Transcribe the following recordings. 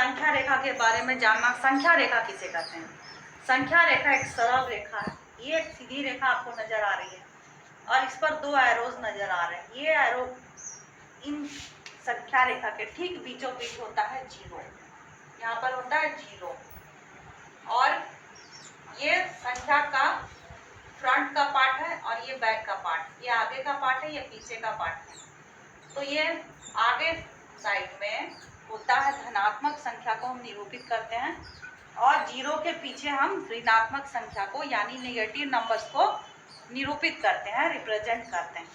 संख्या रेखा के बारे में जानना। संख्या रेखा किसे कहते हैं? संख्या रेखा एक सरल रेखा है। ये एक सीधी रेखा आपको नजर आ रही है और इस पर दो एरोज नजर आ रहे हैं। ये एरो इन संख्या रेखा के ठीक बीचों बीच होता है जीरो। यहाँ पर होता है जीरो और ये संख्या का फ्रंट का पार्ट है और ये बैक का पार्ट। ये आगे का पार्ट है, ये पीछे का पार्ट है। तो ये आगे साइड में होता है धनात्मक संख्या को हम निरूपित करते हैं और जीरो के पीछे हम ऋणात्मक संख्या को यानी नेगेटिव नंबर्स को निरूपित करते हैं, रिप्रेजेंट करते हैं।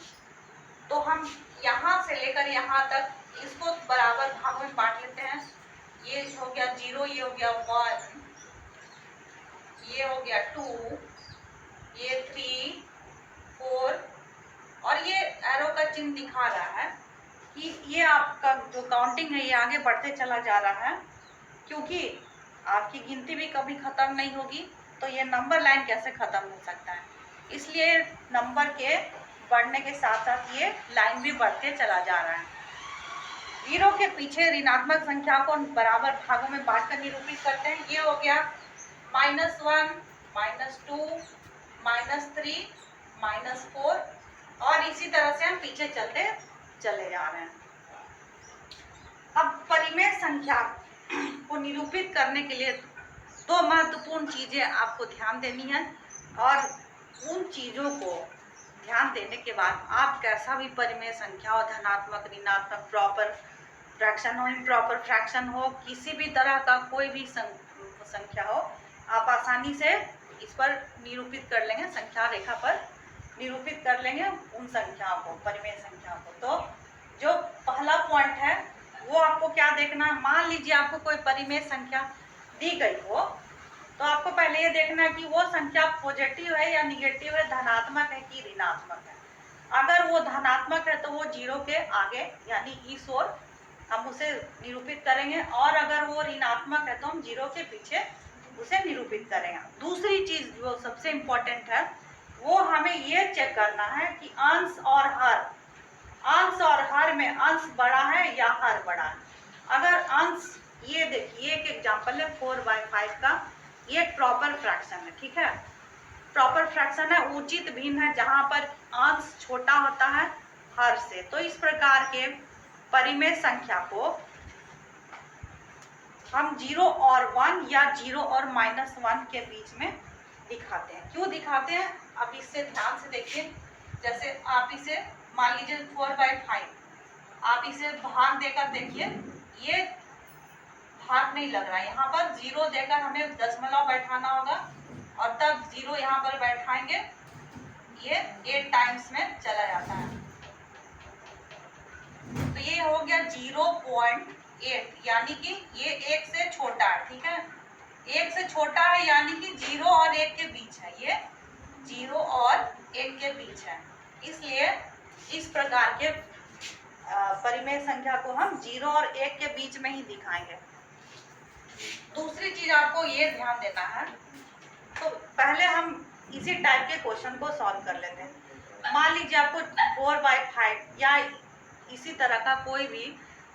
तो हम यहाँ से लेकर यहाँ तक इसको बराबर भागों में बांट लेते हैं। ये हो गया जीरो, ये हो गया वन, ये हो गया टू, ये थ्री, फोर और ये एरो का चिन्ह दिखा रहा है कि ये आपका जो काउंटिंग है ये आगे बढ़ते चला जा रहा है, क्योंकि आपकी गिनती भी कभी खत्म नहीं होगी तो ये नंबर लाइन कैसे खत्म हो सकता है। इसलिए नंबर के बढ़ने के साथ साथ ये लाइन भी बढ़ते चला जा रहा है। जीरो के पीछे ऋणात्मक संख्या को बराबर भागों में बांटकर निरूपित करते हैं। ये हो गया -1, -2, -3, -4 और इसी तरह से हम पीछे चलते चले जा रहे हैं। अब परिमेय संख्या को निरूपित करने के लिए दो महत्वपूर्ण चीजें आपको ध्यान देनी है और उन चीजों को ध्यान देने के बाद आप कैसा भी परिमेय संख्या हो, धनात्मक, ऋणात्मक, प्रॉपर फ्रैक्शन हो, इम्प्रॉपर फ्रैक्शन हो, किसी भी तरह का कोई भी संख्या हो, आप आसानी से इस पर निरूपित कर लेंगे, संख्या रेखा पर निरूपित कर लेंगे उन संख्याओं को, परिमेय संख्या को। तो जो पहला पॉइंट है वो आपको क्या देखना है। मान लीजिए आपको कोई परिमेय संख्या दी गई हो तो आपको पहले ये देखना है कि वो संख्या पॉजिटिव है या निगेटिव है, धनात्मक है कि ऋणात्मक है। अगर वो धनात्मक है तो वो जीरो के आगे यानी इस ओर हम उसे निरूपित करेंगे और अगर वो ऋणात्मक है तो हम जीरो के पीछे उसे निरूपित करेंगे। दूसरी चीज जो सबसे इम्पोर्टेंट है वो हमें ये चेक करना है कि अंश और हर में अंश बड़ा है या हर बड़ा है। अगर अंश, ये देखिए एक एग्जांपल है 4/5 का, ये एक प्रॉपर फ्रैक्शन है, ठीक है। प्रॉपर फ्रैक्शन है, उचित भिन्न है जहां पर अंश छोटा होता है हर से। तो इस प्रकार के परिमेय संख्या को हम 0 और 1 या 0 और -1 के बीच में दिखाते हैं। क्यों दिखाते हैं, अब इससे ध्यान से देखिए। जैसे आप इसे मान लीजिए 4/5, आप इसे भाग देकर देखिए, ये भाग नहीं लग रहा है। यहाँ पर 0 देकर हमें दशमलव बैठाना होगा और तब 0 यहाँ पर बैठाएंगे, ये 8 टाइम्स में चला जाता है। तो ये हो गया 0.8 यानी कि ये 1 से छोटा है, ठीक है। 1 से छोटा है यानी कि 0 और 1 के बीच है, ये 0 और 1 के बीच है। इसलिए इस प्रकार के परिमेय संख्या को हम 0 और 1 के बीच में ही दिखाएंगे। दूसरी चीज आपको ये ध्यान देना है, तो पहले हम इसी टाइप के क्वेश्चन को सॉल्व कर लेते हैं। मान लीजिए आपको 4/5 या इसी तरह का कोई भी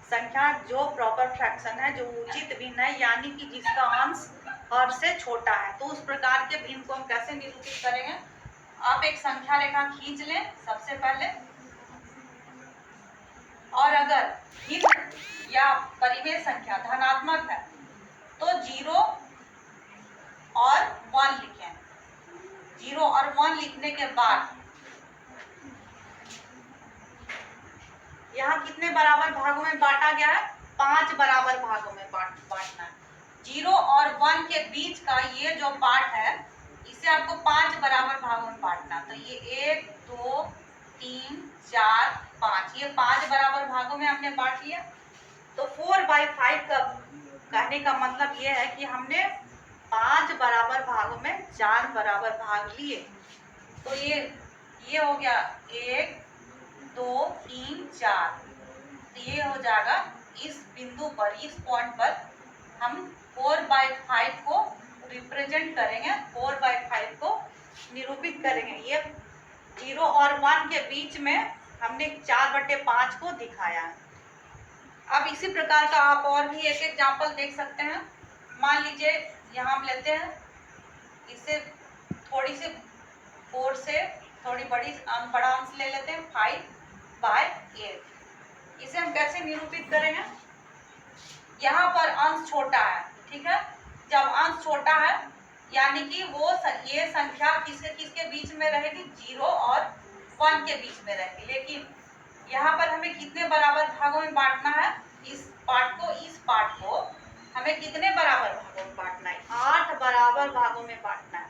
संख्या जो प्रॉपर फ्रैक्शन है, जो उचित भिन्न है यानी कि जिसका अंश हर से छोटा है, तो उस प्रकार के भिन्न को हम कैसे निरूपित करेंगे। आप एक संख्या रेखा खींच लें सबसे पहले, और अगर भिन्न या परिमेय संख्या धनात्मक है तो 0 और 1 लिखें। 0 और 1 लिखने के बाद यहाँ कितने बराबर भागों में बांटा गया है, 5 बराबर भागों में बांटना है। 0 और 1 के बीच का ये जो पार्ट है इसे आपको 5 बराबर भागों में बांटना। तो ये 1, 2, 3, 4, 5, ये 5 बराबर भागों में हमने बांट लिया। तो 4/5 का कहने का मतलब ये है कि हमने 5 बराबर भागों में 4 बराबर भाग लिए। तो ये हो गया 1, 2, 3, 4। तो ये हो जाएगा इस बिंदु पर, इस पॉइंट पर हम 4/5 को रिप्रेजेंट करेंगे, 4/5 को निरूपित करेंगे। ये 0 और 1 के बीच में हमने 4/5 को दिखाया है। अब इसी प्रकार का आप और भी एक एग्जाम्पल देख सकते हैं। मान लीजिए यहाँ हम लेते हैं, इससे थोड़ी सी 4 से थोड़ी बड़ा अंश ले लेते हैं 5/8। इसे हम कैसे निरूपित करेंगे? यहाँ पर अंश छोटा है, ठीक है। जब अंश छोटा है यानी कि ये संख्या किसके बीच में रहेगी? 0 और 1 के बीच में रहेगी। लेकिन यहाँ पर हमें कितने बराबर भागों में बांटना है? इस पार्ट को हमें कितने बराबर भागों में बांटना है? 8 बराबर भागों में बांटना है।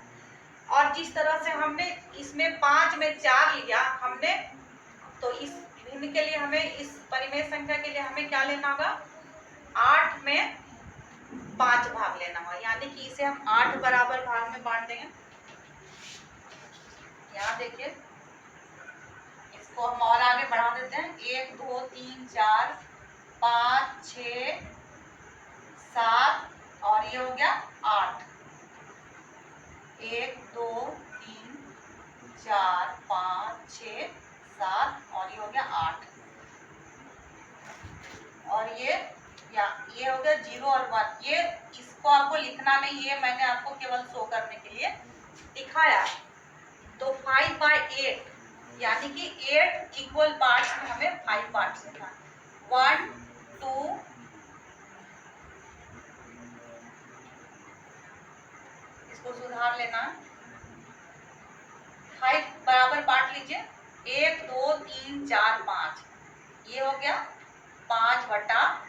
और जिस तरह से हमने इसमें 5 में 4 लिया हमने, तो इस भिन्न के लिए हमें, इस परिमेय संख्या के लिए हमें क्या लेना होगा? 8 में 5 भाग लेना होगा, यानी कि इसे हम 8 बराबर भाग में बांट देंगे। यहाँ देखिए, इसको हम और आगे बढ़ा देते हैं। 1 2 3 4 5 6 7 और ये हो गया 8। 1 2 3 4 5 6 7 और ये हो गया 8। और ये हो गया 0 और 1। ये इसको आपको लिखना नहीं, ये मैंने आपको केवल शो करने के लिए दिखाया। तो 5/8 यानी कि 8 इक्वल पार्ट्स में हमें 5 पार्ट्स लेना। 1 2 इसको सुधार लेना। 5 बराबर बांट लीजिए। 1 2 3 4 5, ये हो गया 5/8।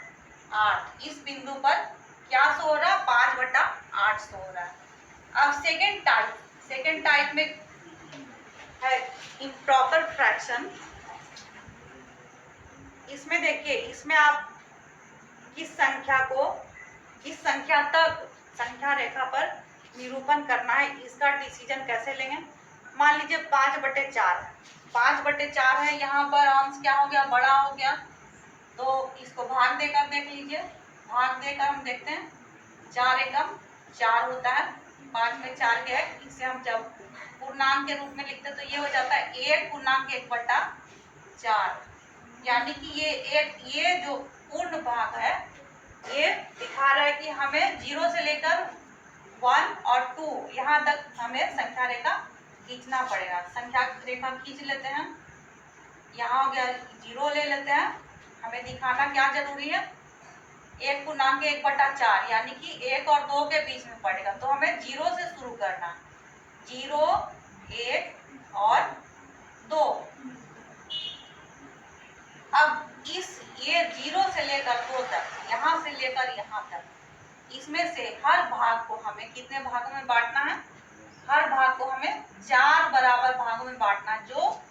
इस बिंदु पर क्या शो हो रहा है? 5/8 शो हो रहा है। अब सेकेंड टाइप में है इम्प्रॉपर फ्रैक्शन। इसमें देखिए, इसमें आप किस संख्या तक संख्या रेखा पर निरूपण करना है, इसका डिसीजन कैसे लेंगे? मान लीजिए 5/4 है, यहाँ पर अंश क्या हो गया? बड़ा हो गया। तो इसको भाग देकर देख लीजिए। भाग देकर हम देखते हैं, 4 एकम 4 होता है। 5 में 4 गया है। इसे हम जब पूर्णांक के रूप में लिखते हैं तो ये हो जाता है 1/1/4। यानी कि ये जो पूर्ण भाग है, ये दिखा रहा है कि हमें 0 से लेकर 1 और 2 यहाँ तक हमें संख्या रेखा खींचना पड़ेगा। संख्या रेखा खींच लेते हैं। यहाँ हो गया 0 ले लेते हैं। हमें दिखाना क्या जरूरी है? 1/1/4 यानी कि 1 और 2 के बीच में पड़ेगा। तो हमें 0 से शुरू करना। 0 1 और 2। अब ये 0 से लेकर 2 तक, यहाँ से लेकर यहाँ तक, इसमें से हर भाग को हमें कितने भागों में बांटना है? हर भाग को हमें 4 बराबर भागों में बांटना है। जो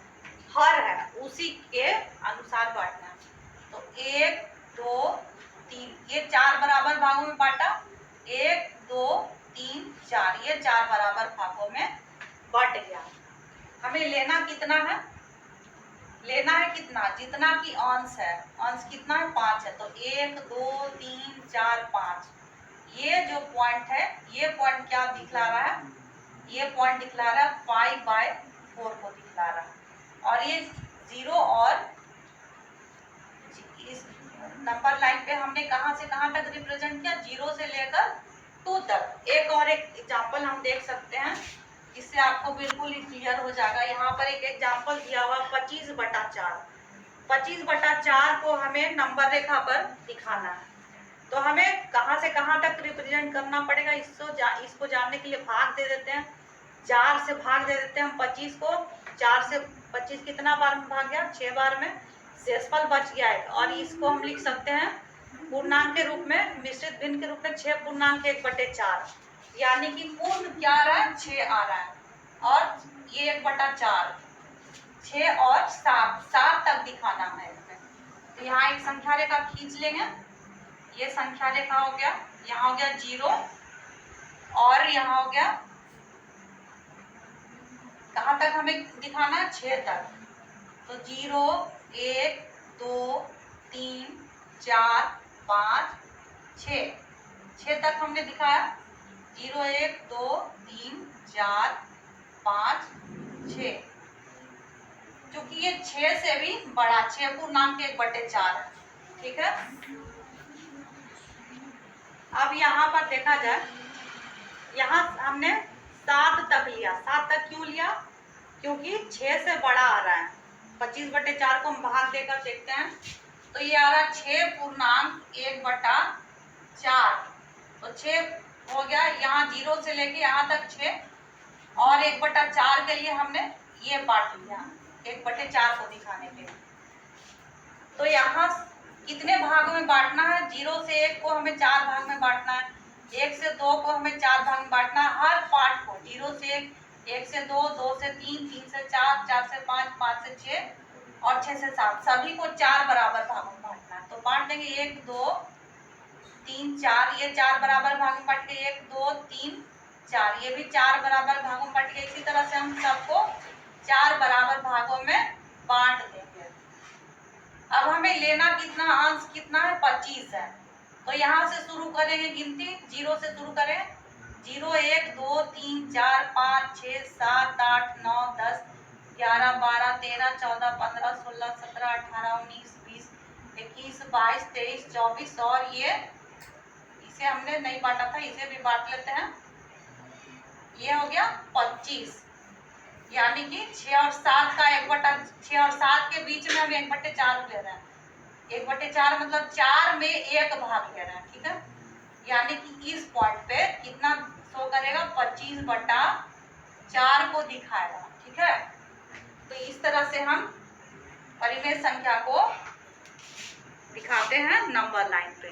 हर है उसी के अनुसार बांटना है। तो 1 2 3, ये 4 बराबर भागों में बांटा। 1 2 3 4, ये 4 बराबर भागों में बट गया। हमें लेना कितना है? लेना है कितना? जितना की अंश है। अंश कितना है? 5 है। तो 1 2 3 4 5, ये जो पॉइंट है, ये पॉइंट क्या दिखला रहा है? ये पॉइंट दिखला रहा है 5/4 को दिखला रहा है। और ये 0 और इस नंबर लाइन पे हमने कहां से कहां तक रिप्रेजेंट किया? 0 से लेकर 2 तक। एक और एक एग्जांपल हम देख सकते हैं, जिससे आपको बिल्कुल ही क्लियर हो जाएगा। यहाँ पर एक एग्जांपल दिया हुआ 25/4। 25/4 को हमें नंबर रेखा पर दिखाना है। तो हमें कहां से कहां तक रिप्रेजेंट करना पड़ेगा? इसको जानने के लिए भाग दे देते हैं। 4 से भाग दे देते हैं हम 25 को। 4 से 25 कितना बार में भाग गया? 6 बार में। शेषफल बच गया है। और इसको हम लिख सकते हैं पूर्णांक के रूप में, मिश्रित भिन्न के रूप में 6/1/4। यानी कि पूर्ण क्या आ रहा है? 6 आ रहा है। और ये 1/4, 6 और 7 तक दिखाना है इसमें। तो यहाँ एक संख्या रेखा खींच लेंगे। ये संख्या रेखा हो गया। यहाँ हो गया 0 और यहाँ हो गया, कहाँ तक हमें दिखाना है? 6 तक। तो 0 1 2 3 4 5 6 तक हमने दिखाया। 0 1 2 3 4 5 6। क्योंकि ये 6 से भी बड़ा, 6/1/4 है। ठीक है। अब यहाँ पर देखा जाए, यहाँ हमने 7 तक लिया। 7 तक क्यों लिया? क्योंकि 6 से बड़ा आ रहा है। 25/4 को हम भाग देकर देखते हैं तो ये आ रहा है 6 पूर्णांक 1/4। तो 6 हो गया, यहाँ 0 से लेके यहाँ तक 6 और 1/4 के लिए हमने ये बांट लिया 1/4 को दिखाने के लिए। तो यहाँ कितने भागों में बांटना है? 0 से 1 को हमें 4 भाग में बांटना है, 1 से 2 को हमें 4 भाग में बांटना है। हर पार्ट को 0 से 1, 1 से 2, 2 से 3, 3 से 4, 4 से 5, 5 से 6 और 6 से 7, सभी को 4 बराबर भागों में बांटना है। तो बांट देंगे 1, 2, 3, 4, ये 4 बराबर भागों में बांट के 1, 2, 3, 4, ये भी 4 बराबर भागों में बांट के। इसी तरह से हम सबको 4 बराबर भागों में बांट देंगे। अब हमें लेना कितना, अंश कितना है? 25 है। तो यहाँ से शुरू करेंगे गिनती, 0 से शुरू करें। 0, 1, 2, 3, 4, 5, 6, 7, 8, 9, 10, 11, 12, 13, 14, 15, 16, 17, 18, 19, 20, 21, 22, 23, 24 और ये इसे हमने नहीं बांटा था, इसे भी बांट लेते हैं। ये हो गया 25, यानी कि 6 और 7 का 6 और 7 के बीच में हम 1/4 ले रहे हैं। 1/4 मतलब 4 में 1 भाग ले रहे हैं, ठीक है। यानी कि इस पॉइंट पे कितना शो करेगा? 25/4 को दिखाएगा, ठीक है। तो इस तरह से हम परिमेय संख्या को दिखाते हैं नंबर लाइन पे।